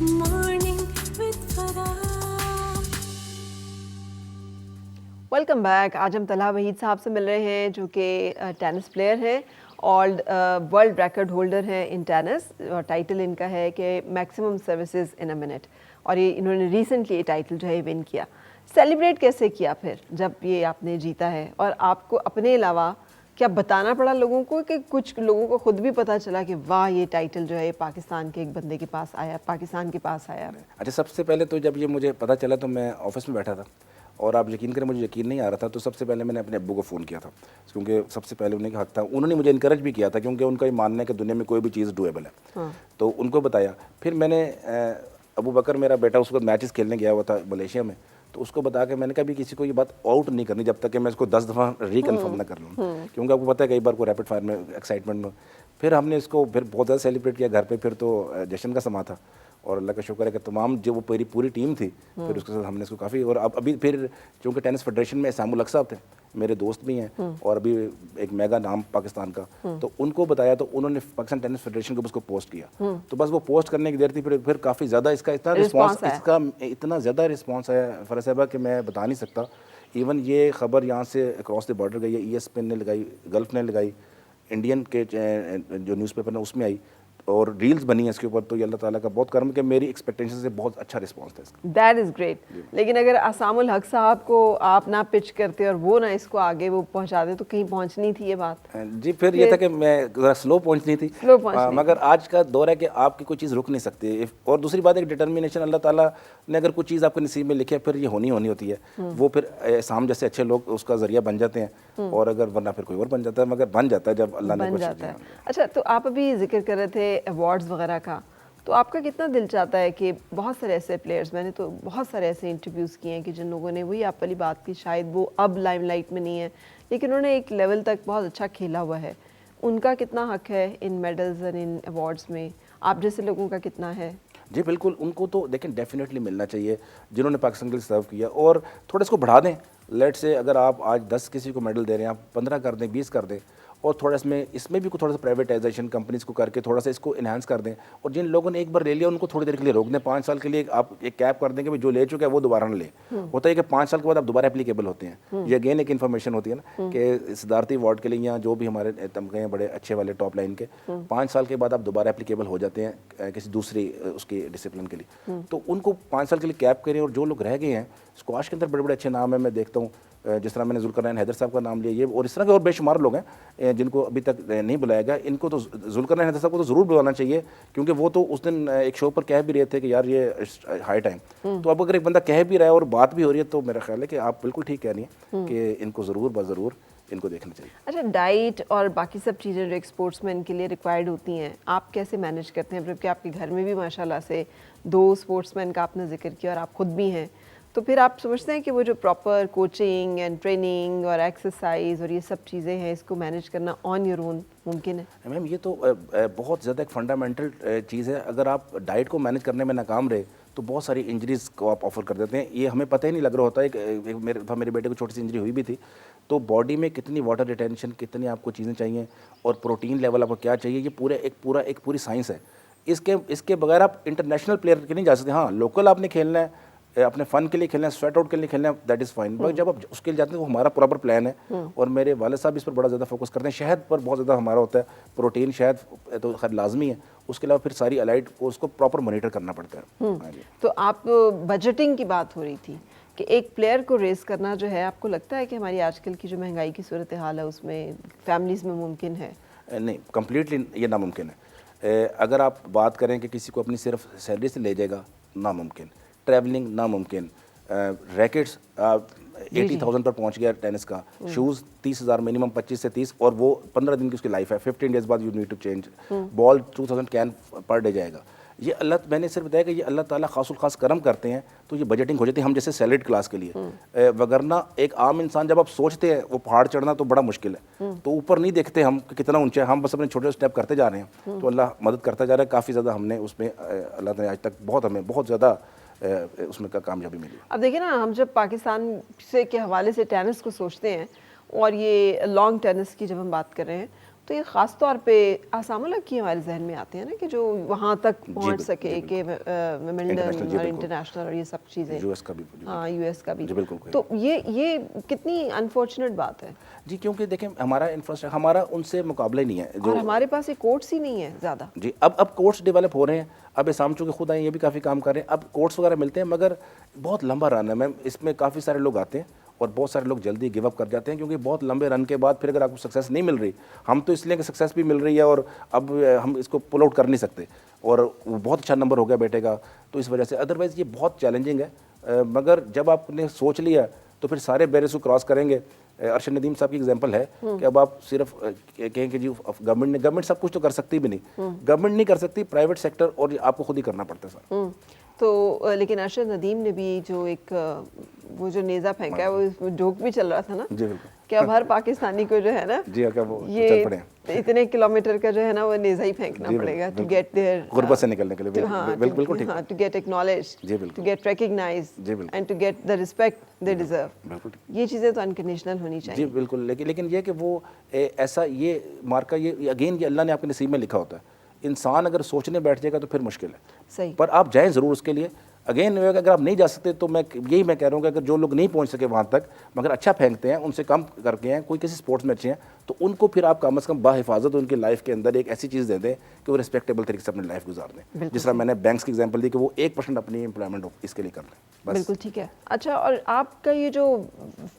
Morning with Farah. Welcome back. आज हम तलहा वहीद साहब से मिल रहे हैं जो कि टेनिस प्लेयर हैं और वर्ल्ड रिकॉर्ड होल्डर हैं इन टेनिस। और टाइटल इनका है कि maximum services in a minute, और ये इन्होंने रिसेंटली ये टाइटल जो है विन किया। सेलिब्रेट कैसे किया फिर जब ये आपने जीता है, और आपको अपने अलावा क्या बताना पड़ा लोगों को कि कुछ लोगों को खुद भी पता चला कि वाह ये टाइटल जो है पाकिस्तान के एक बंदे के पास आया, पाकिस्तान के पास आया? अच्छा, सबसे पहले तो जब ये मुझे पता चला तो मैं ऑफिस में बैठा था और आप यकीन करें मुझे यकीन नहीं आ रहा था। तो सबसे पहले मैंने अपने अब्बू को फ़ोन किया था, क्योंकि सबसे पहले उन्हीं का हक था। उन्होंने मुझे इनकरेज भी किया था, क्योंकि उनका ये मानना है कि दुनिया में कोई भी चीज़ डुएबल है। तो उनको बताया। फिर मैंने अबू बकर मेरा बेटा उसको मैचेस खेलने गया हुआ था मलेशिया में, तो उसको बता के मैंने कभी किसी को ये बात आउट नहीं करनी जब तक कि मैं इसको 10 दफ़ा रिकन्फर्म ना कर लूँ, क्योंकि आपको पता है कई बार को रैपिड फायर में एक्साइटमेंट में। फिर हमने इसको फिर बहुत ज़्यादा सेलिब्रेट किया घर पे। फिर तो जश्न का समा था और अल्लाह का शुक्र है कि तमाम जो वो पूरी टीम थी, फिर उसके साथ हमने इसको काफ़ी। और अब अभी फिर चूँकि टेनिस फेडरेशन में सामुल हक साहब थे, मेरे दोस्त भी हैं और अभी एक मेगा नाम पाकिस्तान का, तो उनको बताया तो उन्होंने पाकिस्तान टेनिस फेडरेशन को उसको पोस्ट किया। तो बस वो पोस्ट करने की देर थी, फिर काफ़ी ज़्यादा इसका इतना रिस्पॉन्स, इसका इतना ज़्यादा रिस्पॉन्स आया फरा साहबा कि मैं बता नहीं सकता। इवन ये खबर यहाँ से अक्रॉस द बॉर्डर गई है, ESPN ने लगाई, गल्फ ने लगाई, इंडियन के जो न्यूज़पेपर ने उसमें आई, और रील्स बनी है इसके ऊपर। तो ये अल्लाह ताला का बहुत करम कि मेरी एक्सपेक्टेशन से बहुत अच्छा रिस्पांस था इसका। That is great. लेकिन अगर असामुल हक साहब को आप ना पिच करते और वो ना इसको आगे वो पहुंचाते तो कहीं पहुंचनी थी ये बात। जी, फिर ये था कि मैं ज़रा स्लो पहुंचनी थी, मगर आज का दौर है कि आपकी कोई चीज़ रुक नहीं सकती। और दूसरी बात है डिटर्मिनेशन, अल्लाह ताला ने अगर कोई चीज़ आपके नसीब में लिखी है फिर ये होनी होती है। वो फिर साम जैसे अच्छे लोग उसका जरिया बन जाते हैं, और अगर वरना फिर कोई और बन जाता है, मगर बन जाता है जब अल्लाह ने कुछ किया। अच्छा, तो आप अभी जिक्र कर रहे थे अवार्ड्स वगैरह का, तो आपका कितना दिल चाहता है कि बहुत सारे ऐसे प्लेयर्स, मैंने तो बहुत सारे ऐसे इंटरव्यूज़ किए हैं कि जिन लोगों ने, वही आप वाली बात की, शायद वो अब लाइमलाइट में नहीं है लेकिन उन्होंने एक लेवल तक बहुत अच्छा खेला हुआ है, उनका कितना हक है इन मेडल्स और इन अवार्ड्स में? आप जैसे लोगों का कितना है? जी बिल्कुल, उनको तो देखें डेफिनेटली मिलना चाहिए जिन्होंने पाकिस्तान के लिए सर्व किया, और थोड़ा इसको बढ़ा दें। लेट से अगर आप आज 10 किसी को मेडल दे रहे हैं, आप 15 कर दें, 20 कर दें, और थोड़ा इसमें भी थोड़ा सा प्राइवेटाइजेशन कंपनीज को करके थोड़ा सा इसको इन्हांस कर दें। और जिन लोगों ने एक बार ले लिया उनको थोड़ी देर के लिए रोक दें, 5 साल के लिए आप एक कैप कर देंगे, जो ले चुका है वो दोबारा ना ले। होता है कि 5 साल के बाद आप दोबारा एप्लीकेबल होते हैं। ये अगेन एक इन्फॉर्मेशन होती है ना कि सदारती अवार्ड के लिए या जो भी हमारे तमगे हैं बड़े अच्छे वाले टॉप लाइन के, 5 साल के बाद आप दोबारा एप्लीकेबल हो जाते हैं किसी दूसरी उसकी डिसिप्लिन के लिए। तो उनको 5 साल के लिए कैप करें। और जो लोग रह गए हैं स्क्वाश के अंदर बड़े बड़े अच्छे नाम है, मैं देखता हूँ जिस तरह मैंने जुल्करनैन हैदर साहब का नाम लिया, ये और इस तरह के और बेशुमार लोग हैं जिनको अभी तक नहीं बुलाया गया। इनको तो जुल्करनैन हैदर साहब को तो ज़रूर बुलाना चाहिए, क्योंकि वो तो उस दिन एक शो पर कह भी रहे थे कि यार ये हाई टाइम। तो अब अगर एक बंदा कह भी रहा है और बात भी हो रही है, तो मेरा ख्याल है कि आप बिल्कुल ठीक कह रही हैं कि इनको ज़रूर इनको देखना चाहिए। अच्छा, डाइट और बाकी सब चीज़ें जो एक स्पोर्ट्समैन के लिए रिक्वायर्ड होती हैं, आप कैसे मैनेज करते हैं? जबकि आपके घर में भी माशाल्लाह से 2 स्पोर्ट्समैन का आपने जिक्र किया और आप खुद भी हैं, तो फिर आप समझते हैं कि वो जो प्रॉपर कोचिंग एंड ट्रेनिंग और एक्सरसाइज और ये सब चीज़ें हैं, इसको मैनेज करना ऑन योर ओन मुमकिन है? मैम, ये तो बहुत ज़्यादा एक फंडामेंटल चीज़ है। अगर आप डाइट को मैनेज करने में नाकाम रहे तो बहुत सारी इंजरीज़ को आप ऑफर कर देते हैं। ये हमें पता ही नहीं लग रहा होता है। मेरे बेटे को छोटी सी इंजरी हुई भी थी, तो बॉडी में कितनी वाटर रिटेंशन, कितनी आपको चीज़ें चाहिए और प्रोटीन लेवल आपको क्या चाहिए, ये एक पूरी साइंस है। इसके बगैर आप इंटरनेशनल प्लेयर के नहीं जा सकते। हाँ, लोकल आपने खेलना है, अपने फ़न के लिए खेलना है, स्वेट आउट के लिए खेलना है, दैट इज़ फाइन। बट जब आप उसके लिए जाते हैं तो हमारा प्रॉपर प्लान है। और मेरे वाले साहब इस पर बड़ा ज़्यादा फोकस करते हैं। शहद पर बहुत ज़्यादा हमारा होता है, प्रोटीन शहद तो खैर लाजमी है, उसके अलावा फिर सारी अलाइड को उसको प्रॉपर मॉनिटर करना पड़ता है। हाँ जी। तो आप, बजटिंग की बात हो रही थी कि एक प्लेयर को रेस करना जो है, आपको लगता है कि हमारी आजकल की जो महंगाई की सूरत हाल है उसमें फैमिलीज़ में मुमकिन है? नहीं, कम्प्लीटली ये नामुमकिन है। अगर आप बात करें कि किसी को अपनी सिर्फ सैलरी से ले जाएगा, नामुमकिन। ट्रैवलिंग नामुमकिन। रैकेट्स 80,000 पर पहुंच गया टेनिस का। शूज़ 30,000 मिनिमम, 25 से 30, और वो 15 दिन की उसकी लाइफ है। 15 डेज बाद you need to change. Ball 2000 can per day जाएगा। ये अल्लाह, मैंने सिर्फ बताया कि ये अल्लाह ताला खासुल खास करम करते हैं, तो ये बजटिंग हो जाती है हम जैसे सैलरीड क्लास के लिए। वगरना एक आम इंसान जब आप सोचते हैं वो पहाड़ चढ़ना तो बड़ा मुश्किल है, तो ऊपर नहीं देखते हम कि कितना ऊंचा है, हम बस अपने छोटे स्टेप करते जा रहे हैं। तो अल्लाह मदद करता जा रहा है। काफ़ी ज़्यादा हमने उसमें अल्लाह ने आज तक हमें बहुत ज़्यादा उसमें का कामयाबी मिली। अब देखिए ना, हम जब पाकिस्तान से के हवाले से टेनिस को सोचते हैं और ये लॉन्ग टेनिस की जब हम बात कर रहे हैं, तो ये ख़ास तौर पे आसाम की हमारे जहन में आते हैं ना कि जो वहाँ तक पहुँच बिल्कुल, सके जी कि इंटरनेशनल, जी विंबलडन और बिल्कुल। इंटरनेशनल और ये सब चीज़ें, यूएस का भी, जी हाँ यूएस का भी। जी बिल्कुल। तो ये कितनी अनफॉर्चुनेट बात है। जी क्योंकि देखें हमारा इंफ्रास्ट्रक्चर हमारा उनसे मुकाबला ही नहीं है और जो हमारे पास ये कोर्ट्स ही नहीं है ज़्यादा। जी अब कोर्ट्स डेवलप हो रहे हैं। अब इसाम चूँकि खुद आए ये भी काफ़ी काम कर रहे हैं। अब कोर्ट्स वगैरह मिलते हैं मगर बहुत लंबा रन है मैम। इसमें काफ़ी सारे लोग आते हैं और बहुत सारे लोग जल्दी गिव अप कर जाते हैं क्योंकि बहुत लंबे रन के बाद फिर अगर आपको सक्सेस नहीं मिल रही, हम तो इसलिए कि सक्सेस भी मिल रही है और अब हम इसको पुल आउट कर नहीं सकते और वो बहुत अच्छा नंबर हो गया बेटे का, तो इस वजह से अदरवाइज़ ये बहुत चैलेंजिंग है। मगर जब आपने सोच लिया तो फिर सारे बैरियर्स को क्रॉस करेंगे। अरशद नदीम साहब की एग्जांपल है कि अब आप सिर्फ कहें कि जी गवर्नमेंट सब कुछ तो कर सकती भी नहीं, गवर्नमेंट नहीं कर सकती, प्राइवेट सेक्टर और आपको खुद ही करना पड़ता है सर। तो लेकिन अरशद नदीम ने भी जो एक वो जो नेज़ा फेंका है वो जोक भी चल रहा था ना जी बिल्कुल कि अब हर पाकिस्तानी को जो है ना जी क्या वो ये चल पड़े हैं। इतने किलोमीटर का जो है ना वो नेज़ा ही फेंकना जी पड़ेगा टू बिल्कुल। गेट देयर गुर्बत से निकलने के लिए हाँ बिल्कुल ठीक है। टू गेट एक्नॉलेज्ड, जी बिल्कुल। टू गेट रिकॉग्नाइज्ड जी बिल्कुल। And to get the respect they deserve. बिल्कुल ये चीज़ें तो अनकंडीशनल होनी जी चाहिए। बिल्कुल। लेकिन ये कि वो ऐसा ये मार्का ये अगेन ये अल्लाह ने आपके नसीब में लिखा होता है। इंसान अगर सोचने बैठ जाएगा तो फिर मुश्किल है, सही। पर आप जाएं ज़रूर उसके लिए। अगेन अगर आप नहीं जा सकते तो मैं कह रहा हूँ कि अगर जो लोग नहीं पहुँच सके वहाँ तक मगर अच्छा फेंकते हैं, उनसे कम करके हैं, कोई किसी स्पोर्ट्स में अच्छे हैं, तो उनको फिर आप कम से कम बाहिफाजत उनकी लाइफ के अंदर एक ऐसी चीज़ दे दें कि वो रिस्पेक्टेबल तरीके से अपनी लाइफ गुजार दें। जिस तरह मैंने बैंक्स की एग्जांपल दी कि वो 1% अपनी एम्प्लॉयमेंट इसके लिए कर लें बस। बिल्कुल ठीक है। अच्छा, और आपका ये जो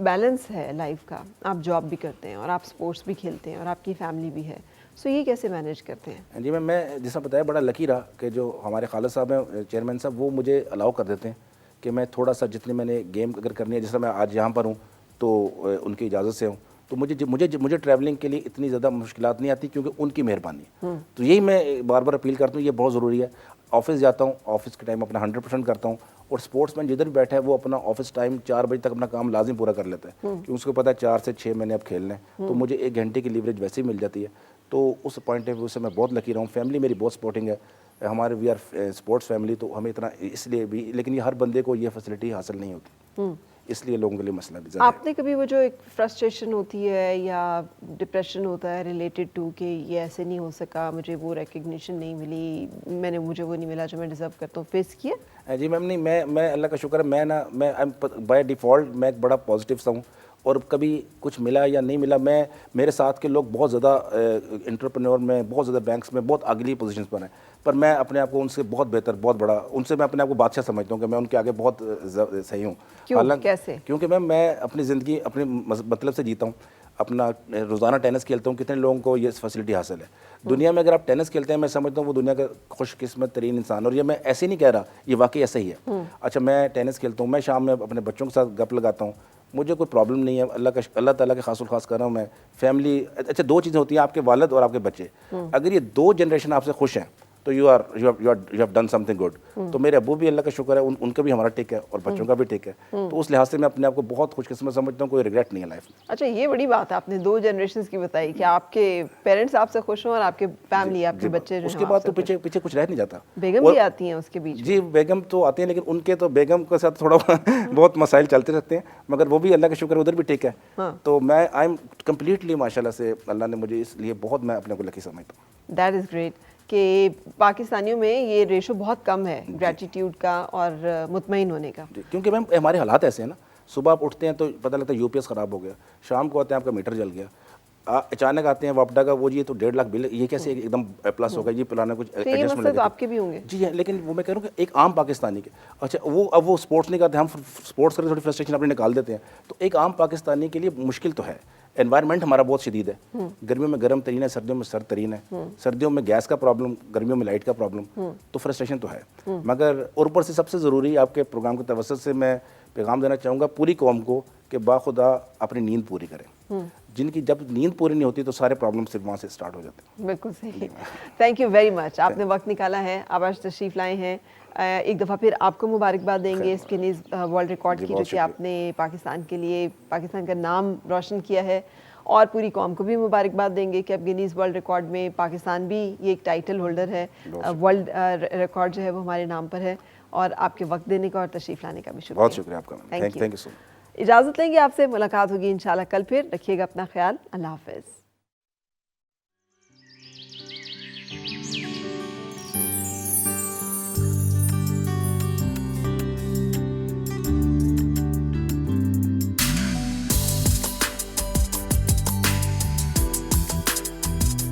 बैलेंस है लाइफ का, आप जॉब भी करते हैं और आप स्पोर्ट्स भी खेलते हैं और आपकी फैमिली भी है, सो ये कैसे मैनेज करते हैं? जी मैं जैसा बताया बड़ा लकी रहा कि जो हमारे खालिद साहब हैं चेयरमैन साहब, वो मुझे अलाउ कर देते हैं कि मैं थोड़ा सा जितनी मैंने गेम अगर करनी है, जैसा मैं आज यहाँ पर हूँ तो उनकी इजाज़त से हूँ, तो मुझे ट्रैवलिंग के लिए इतनी ज़्यादा मुश्किलात नहीं आती क्योंकि उनकी मेहरबानी है। तो यही मैं बार बार अपील करता हूँ, ये बहुत ज़रूरी है। ऑफिस जाता हूँ, ऑफिस के टाइम अपना 100% करता हूँ और स्पोर्ट्समैन जिधर भी बैठा है वो अपना ऑफिस टाइम 4 बजे तक अपना काम लाजिम पूरा कर लेता है क्योंकि उसको पता है 4 से 6 महीने अब खेलने हैं, तो मुझे 1 घंटे की लीवरेज वैसे ही मिल जाती है। तो उस पॉइंट ऑफ व्यू से मैं बहुत लकी रहा हूँ। फैमिली मेरी बहुत सपोर्टिंग है, हमारे वी आर स्पोर्ट्स फैमिली, तो हमें इतना इसलिए भी, लेकिन ये हर बंदे को ये फैसिलिटी हासिल नहीं होती, इसलिए लोगों के लिए मसला भी ज़्यादा है। आपने कभी वो जो एक फ्रस्ट्रेशन होती है या डिप्रेशन होता है रिलेटेड टू कि ये ऐसे नहीं हो सका, मुझे वो रिकग्निशन नहीं मिली, मुझे वो नहीं मिला जो मैं डिज़र्व करता हूँ, फेस किया? जी मैम नहीं, मैं अल्लाह का शुक्र है, मैं बाय डिफ़ॉल्ट मैं एक बड़ा पॉजिटिव सा हूँ और कभी कुछ मिला या नहीं मिला, मेरे साथ के लोग बहुत ज़्यादा एंटरप्रेन्योर में, बहुत ज़्यादा बैंक्स में बहुत अगली पोजीशंस पर हैं, पर मैं अपने आप को उनसे बहुत बेहतर, बहुत बड़ा, उनसे मैं अपने आप को बादशाह समझता हूँ कि मैं उनके आगे बहुत सही हूँ। क्यों, कैसे? क्योंकि मैं अपनी ज़िंदगी अपने मतलब से जीता हूँ, अपना रोज़ाना टेनिस खेलता हूँ। कितने लोगों को ये फैसिलिटी हासिल है दुनिया में? अगर आप टेनिस खेलते हैं, मैं समझता हूँ वो दुनिया का खुशकिस्मत तरीन इंसान, और ये मैं ऐसे नहीं कह रहा, ये वाकई ऐसा ही है। अच्छा, मैं टेनिस खेलता हूँ, मैं शाम में अपने बच्चों के साथ गप लगाता हूँ, मुझे कोई प्रॉब्लम नहीं है। अल्लाह ताला के खास खास कर रहा हूँ मैं। फैमिली, अच्छा 2 चीज़ें होती हैं, आपके वालिद और आपके बच्चे। अगर ये 2 जनरेशन आपसे खुश हैं तो you have done something good. तो मेरे अब्बू भी अल्लाह का शुक्र है, उनका भी हमारा टिक है और बच्चों का भी टिक है, तो उस लिहाज से मैं अपने आप को बहुत खुशकिस्मत समझता हूँ, कोई रिग्रेट नहीं है लाइफ में। अच्छा, ये बड़ी बात है आपने 2 जनरेशंस की बताई कि आपके पेरेंट्स आपसे खुश हों और आपके फैमिली, आपके बच्चे जो उसके बाद तो पीछे कुछ रह नहीं जाता। बेगम भी आती हैं उसके बीच? जी बेगम तो आती हैं, लेकिन उनके तो बेगम के साथ थोड़ा बहुत मसाइल चलते रहते हैं, मगर वो भी अल्लाह का शुक्र उधर भी ठीक है। तो मैं आई एम कम्प्लीटली माशाल्लाह से, अल्लाह ने मुझे इसलिए बहुत, मैं अपने को लकी समझता हूँ। दैट इज़ ग्रेट कि पाकिस्तानियों में ये रेशो बहुत कम है ग्रेटिट्यूड का और मुतमईन होने का। क्योंकि मैम हमारे हालात ऐसे हैं ना, सुबह आप उठते हैं तो पता लगता है यूपीएस ख़राब हो गया, शाम को आते हैं आपका मीटर जल गया, अचानक आते हैं वापडा का वो जी तो 1.5 लाख बिल, ये कैसे एकदम प्लस हो गया, ये पुराना कुछ एडजस्टमेंट लगे तो आपके भी होंगे। जी है, लेकिन वो मैं कह रहा हूँ कि एक आम पाकिस्तानी के, अच्छा वो अब वो स्पोर्ट्स नहीं करते, हम स्पोर्ट्स करके थोड़ी फ्रस्ट्रेशन अपने निकाल देते हैं, तो एक आम पाकिस्तानी के लिए मुश्किल तो है। एनवायरनमेंट हमारा बहुत शदीद है, गर्मियों में गर्म तरीन है, सर्दियों में सर्द तरीन है, सर्दियों में गैस का प्रॉब्लम, गर्मियों में लाइट का प्रॉब्लम, तो फ्रस्ट्रेशन तो है। मगर और ऊपर से सबसे ज़रूरी आपके प्रोग्राम के तवस्सुत से मैं पैगाम देना चाहूँगा पूरी कौम को कि बाखुदा अपनी नींद पूरी करें। जिनकी जब नींद पूरी नहीं होती तो सारे प्रॉब्लम सिर्फ वहाँ से स्टार्ट हो जाते हैं। बिल्कुल सही। थैंक यू वेरी मच, आपने वक्त निकाला है, आप आज तशरीफ़ लाए हैं। एक दफ़ा फिर आपको मुबारकबाद देंगे इस गिनीज़ वर्ल्ड रिकॉर्ड की, जो कि आपने पाकिस्तान के लिए, पाकिस्तान का नाम रोशन किया है, और पूरी कौम को भी मुबारकबाद देंगे कि अब गिनीज़ वर्ल्ड रिकॉर्ड में पाकिस्तान भी ये एक टाइटल होल्डर है। वर्ल्ड रिकॉर्ड जो है वो हमारे नाम पर है, और आपके वक्त देने का और तशरीफ़ लाने का भी शुक्रिया। बहुत शुक्रिया आपका, थैंक यू सो मच। इजाज़त लेंगे आपसे, मुलाकात होगी इंशाल्लाह कल फिर। रखिएगा अपना ख्याल, अल्लाह हाफ़िज़।